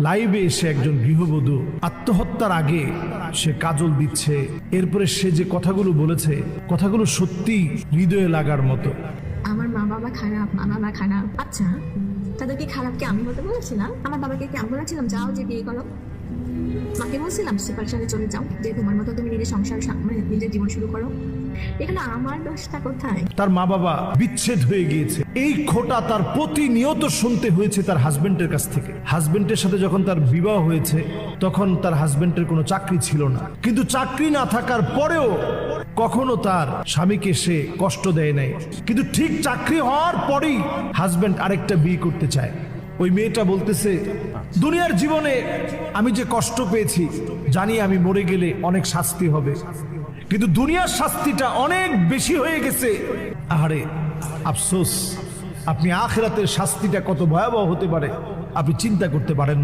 লাইভে এসে একজন গৃহবধূ আত্মহত্যার আগে সে কাজল দিচ্ছে, এরপরে সে যে কথাগুলো বলেছে, কথাগুলো সত্যি হৃদয়ে লাগার মতো। আমার মা বাবা খারাপ, মা বাবা খারাপ। আচ্ছা, তাদেরকে খারাপ কি আমি বলতে বলেছিলাম? আমার বাবাকে কি আমি বলেছিলাম যাও যে বিয়ে করো? মাকে বলছিলাম সেপারেশনে চলে যাও, যে তোমার মতো তুমি নিজের সংসার মানে নিজের জীবন শুরু করো? এখানে আমার দোষটা কোথায়? তার মা বাবা বিচ্ছেদ হয়ে গিয়েছে, এই খোঁটা তার প্রতিনিয়ত শুনতে হয়েছে তার হাজবেন্ডের কাছ থেকে। হাজবেন্ডের সাথে যখন তার বিবাহ হয়েছে তখন তার হাজবেন্ডের কোনো চাকরি ছিল না, কিন্তু চাকরি না থাকার পরেও কখনো তার স্বামীকে সে কষ্ট দেয় নাই। কিন্তু ঠিক চাকরি হওয়ার পরেই হাজবেন্ড আরেকটা বিয়ে করতে চায়। ওই মেয়েটা বলতেছে, দুনিয়ার জীবনে আমি যে কষ্ট পেয়েছি, জানি আমি মরে গেলে অনেক শাস্তি হবে, কিন্তু দুনিয়ার শাস্তিটা অনেক বেশি হয়ে গেছে। আরে আফসোস, আপনি আখিরাতের শাস্তিটা কত ভয়াবহ হতে পারে আপনি চিন্তা করতে পারেন।